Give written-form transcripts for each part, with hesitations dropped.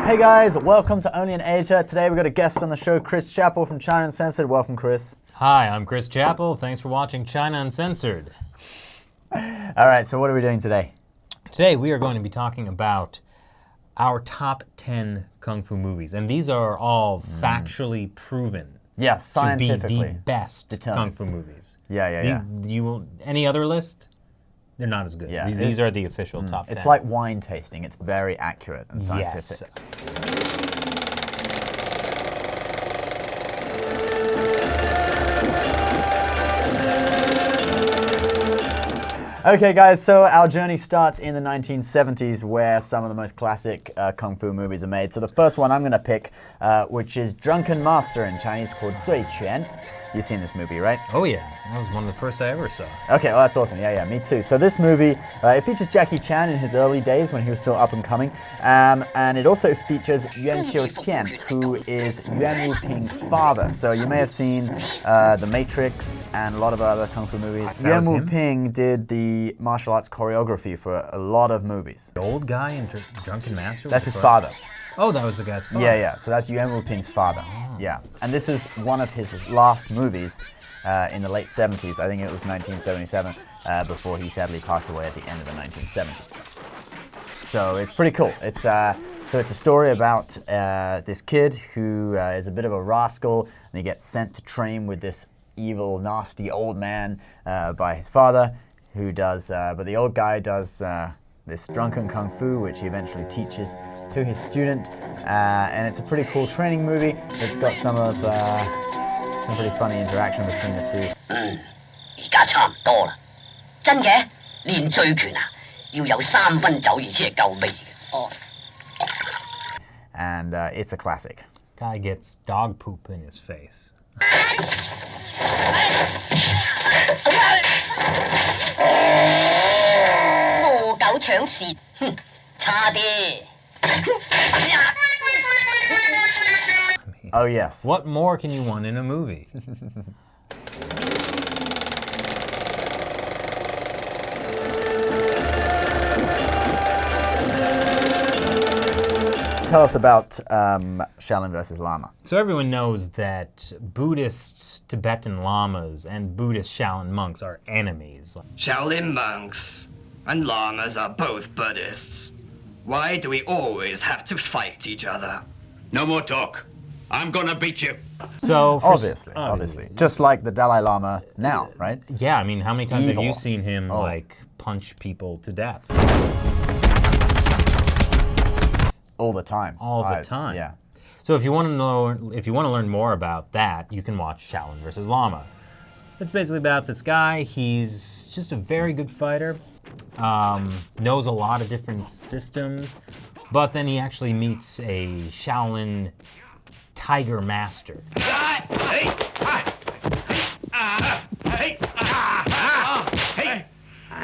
Hey guys, welcome to Only in Asia. Today we've got a guest on the show, Chris Chappell from China Uncensored. Welcome, Chris. Hi, I'm Chris Chappell. Thanks for watching China Uncensored. All right, so what are we doing today? Today we are going to be talking about our top 10 Kung Fu movies. And these are all factually proven scientifically to be the best determined. Kung Fu movies. Any other list? They're not as good. Yeah, these are the official top 10. It's like wine tasting. It's very accurate and scientific. Yes. Okay guys, so our journey starts in the 1970s where some of the most classic Kung Fu movies are made. So the first one I'm going to pick, which is Drunken Master, in Chinese called 醉拳. You've seen this movie, right? Oh yeah, that was one of the first I ever saw. Okay, well that's awesome. Yeah, me too. So this movie, it features Jackie Chan in his early days when he was still up and coming. And it also features Yuan Xiutian, who is Yuan Wuping's father. So you may have seen The Matrix and a lot of other Kung Fu movies. Yuan Wuping did the martial arts choreography for a lot of movies. The old guy in Drunken Master? That's his father. Oh, that was the guy's father. Yeah. So that's Yuan Wuping's father. Oh. Yeah. And this is one of his last movies in the late 70s. I think it was 1977, before he sadly passed away at the end of the 1970s. So it's pretty cool. It's a story about this kid who is a bit of a rascal, and he gets sent to train with this evil, nasty old man by his father, who does, but the old guy does this drunken kung fu, which he eventually teaches to his student, and it's a pretty cool training movie. It's got some pretty funny interaction between the two. 而家差唔多啦，真嘅？練醉拳啊，要有3分酒，而且係夠味嘅。哦。And it's a classic. Guy gets dog poop in his face. 餓狗搶屎，哼，差啲。 Oh yes. What more can you want in a movie? Tell us about Shaolin VS Lama. So everyone knows that Buddhist Tibetan lamas and Buddhist Shaolin monks are enemies. Shaolin monks and lamas are both Buddhists. Why do we always have to fight each other? No more talk. I'm gonna beat you. So obviously. Just like the Dalai Lama now, right? Yeah, I mean, how many times have you seen him like punch people to death? All the time. All the time. Yeah. So if you want to learn more about that, you can watch Shaolin vs. Lama. It's basically about this guy. He's just a very good fighter, knows a lot of different systems, but then he actually meets a Shaolin Tiger Master.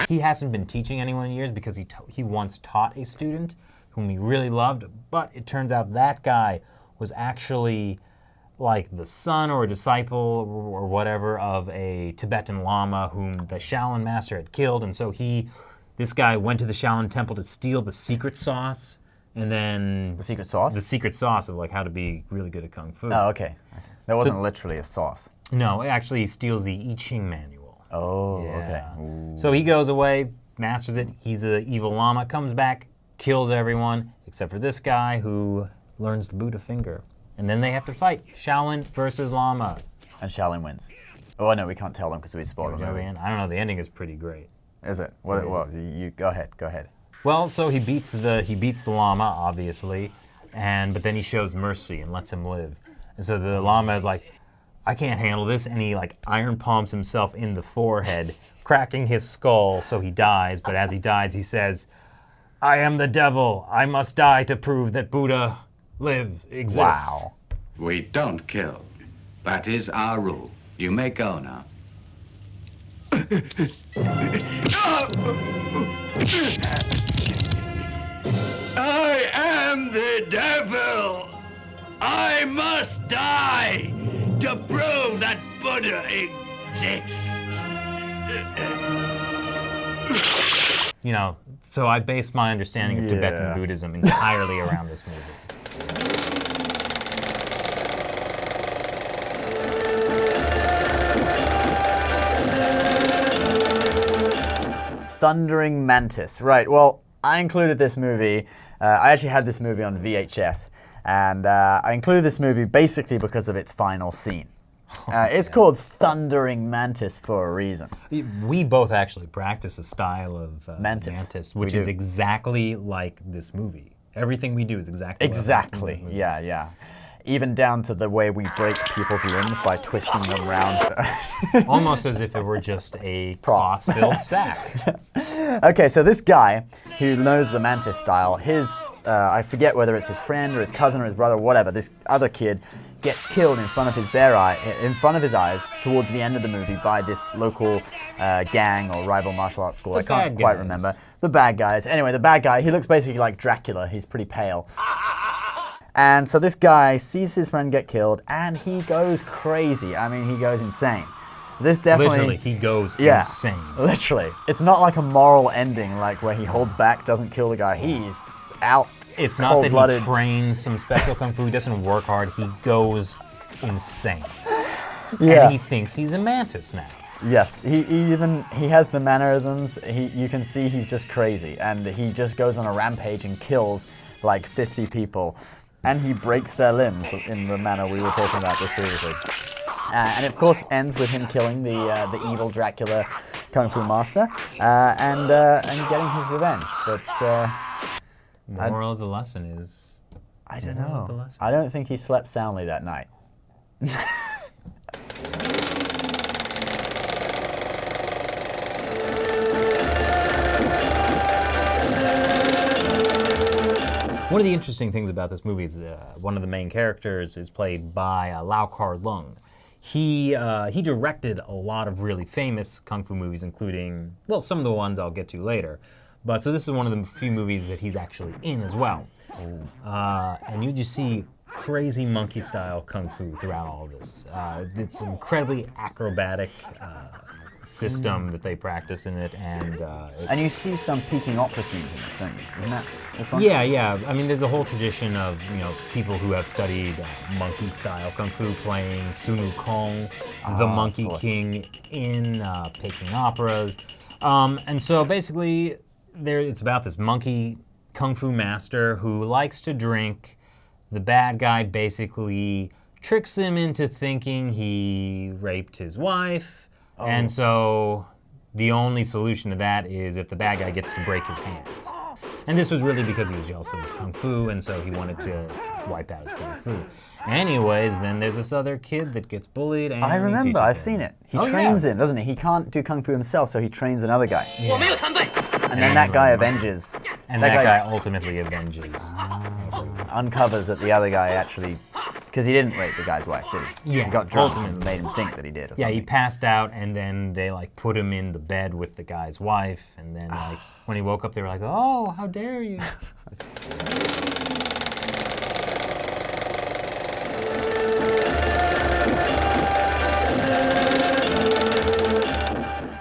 He hasn't been teaching anyone in years because he once taught a student whom he really loved, but it turns out that guy was actually like the son or a disciple or whatever of a Tibetan Lama whom the Shaolin Master had killed, and so this guy went to the Shaolin Temple to steal the secret sauce, and then... The secret sauce? The secret sauce of like how to be really good at Kung Fu. Oh, okay. That wasn't literally a sauce. No, it actually steals the I Ching manual. Oh, yeah. Okay. Ooh. So he goes away, masters it, he's an evil Lama, comes back, kills everyone, except for this guy who learns the Buddha finger. And then they have to fight. Shaolin versus Lama. And Shaolin wins. Oh no, we can't tell them because we spoiled the movie. I don't know, the ending is pretty great. Is it? Well, you go ahead. Well, so he beats the Lama, obviously, but then he shows mercy and lets him live. And so the Lama is like, I can't handle this, and he like iron palms himself in the forehead, cracking his skull so he dies, but as he dies he says, I am the devil. I must die to prove that Buddha exists. Wow. We don't kill. That is our rule. You may go now. I am the devil. I must die to prove that Buddha exists. You know, so I base my understanding of Tibetan Buddhism entirely around this movie. Thundering Mantis. Right, well, I included this movie. I actually had this movie on VHS, and I included this movie basically because of its final scene. It's called Thundering Mantis for a reason. We both actually practice a style of Mantis, which is exactly like this movie. Everything we do is exactly Exactly, yeah. Even down to the way we break people's limbs by twisting them around. Almost as if it were just a cloth-filled sack. Okay, so this guy who knows the Mantis style, I forget whether it's his friend or his cousin or his brother or whatever, this other kid gets killed in front of his his eyes towards the end of the movie by this local gang or rival martial arts school. I can't quite remember. The bad guys. Anyway, the bad guy, he looks basically like Dracula. He's pretty pale. And so this guy sees his friend get killed and he goes crazy. I mean, he goes insane. This definitely... Literally, he goes insane. Literally. It's not like a moral ending, like where he holds back, doesn't kill the guy. He's out. It's not that he trains some special kung fu. He doesn't work hard. He goes insane. Yeah. And he thinks he's a mantis now. Yes, he has the mannerisms. You can see he's just crazy, and he just goes on a rampage and kills like 50 people, and he breaks their limbs in the manner we were talking about just previously. And of course ends with him killing the evil Dracula Kung Fu master and getting his revenge. But moral of the lesson is... I don't know. I don't think he slept soundly that night. One of the interesting things about this movie is one of the main characters is played by Lau Kar-leung. He directed a lot of really famous kung fu movies, including, well, some of the ones I'll get to later. But so this is one of the few movies that he's actually in as well. And you just see crazy monkey-style kung fu throughout all of this. It's incredibly acrobatic system that they practice in it, and you see some Peking opera scenes in this, don't you? Isn't that this one? Yeah. I mean, there's a whole tradition of people who have studied monkey-style kung fu playing Sun Wukong, the Monkey King, in Peking operas, and so basically, it's about this monkey kung fu master who likes to drink. The bad guy basically tricks him into thinking he raped his wife. And so the only solution to that is if the bad guy gets to break his hands. And this was really because he was jealous of his kung fu, and so he wanted to wipe out his kung fu. Anyways, then there's this other kid that gets bullied. And I remember, I've seen it. He trains him, doesn't he? He can't do kung fu himself, so he trains another guy. Yeah. And then that guy avenges. And that guy ultimately avenges. Uncovers that the other guy actually... Because he didn't rape the guy's wife, did he? Yeah, he got drunk and made him think that he did or something. Yeah, he passed out, and then they put him in the bed with the guy's wife, and then when he woke up, they were like, "Oh, how dare you!"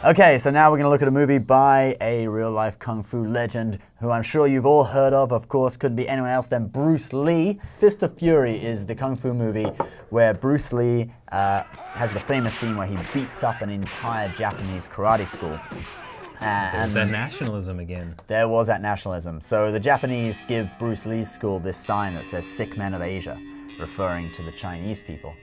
Okay, so now we're going to look at a movie by a real-life kung fu legend who I'm sure you've all heard of course, couldn't be anyone else than Bruce Lee. Fist of Fury is the kung fu movie where Bruce Lee has the famous scene where he beats up an entire Japanese karate school. There's that nationalism again. There was that nationalism. So the Japanese give Bruce Lee's school this sign that says "Sick Men of Asia," referring to the Chinese people.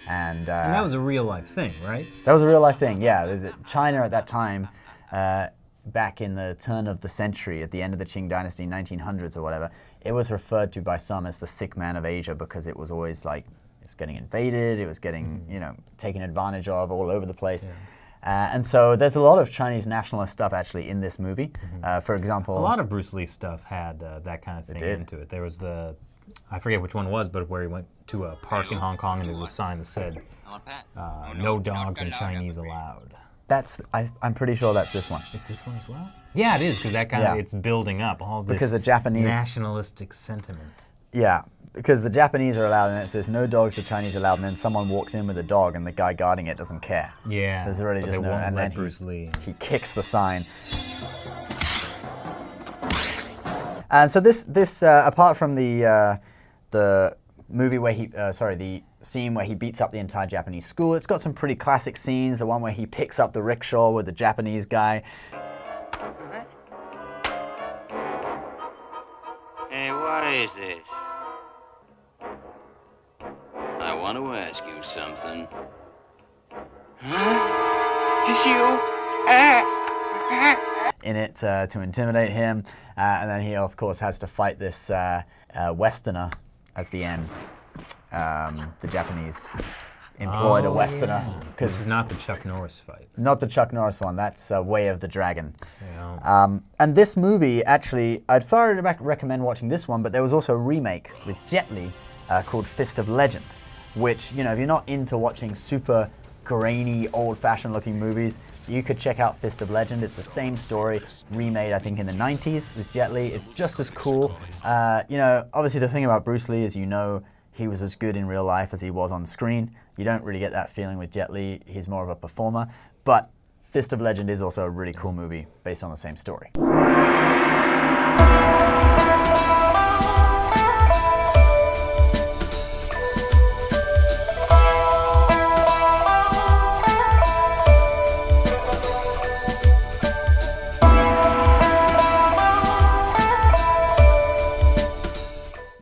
And that was a real-life thing, right? That was a real-life thing, yeah. China at that time, back in the turn of the century, at the end of the Qing dynasty, 1900s or whatever, it was referred to by some as the sick man of Asia because it was always like, it's getting invaded, it was getting, taken advantage of all over the place. Yeah. And so there's a lot of Chinese nationalist stuff actually in this movie. For example... A lot of Bruce Lee stuff had that kind of thing into it. There was I forget which one it was, but where he went to a park in Hong Kong and there was a sign that said, "No dogs and Chinese allowed." I'm pretty sure that's this one. It's this one as well? Yeah, it is, because that kind of, it's building up, all this because the Japanese nationalistic sentiment. Yeah, because the Japanese are allowed, and it says no dogs or Chinese allowed, and then someone walks in with a dog, and the guy guarding it doesn't care. Yeah, there's already just no, and then Bruce Lee. He kicks the sign. And so this apart from the the movie where the scene where he beats up the entire Japanese school. It's got some pretty classic scenes. The one where he picks up the rickshaw with the Japanese guy. Hey, what is this? I want to ask you something. Huh? It's you? In it to intimidate him, and then he of course has to fight this Westerner at the end. The Japanese employed a Westerner This is not the Chuck Norris fight. not the Chuck Norris one. That's Way of the Dragon. Yeah. And this movie, actually, I'd thoroughly recommend watching this one, but there was also a remake with Jet Li called Fist of Legend, which, you know, if you're not into watching super grainy, old-fashioned looking movies, you could check out Fist of Legend. It's the same story, remade, I think, in the 90s with Jet Li. It's just as cool. You know, obviously the thing about Bruce Lee is, you know, he was as good in real life as he was on screen. You don't really get that feeling with Jet Li. He's more of a performer. But Fist of Legend is also a really cool movie based on the same story.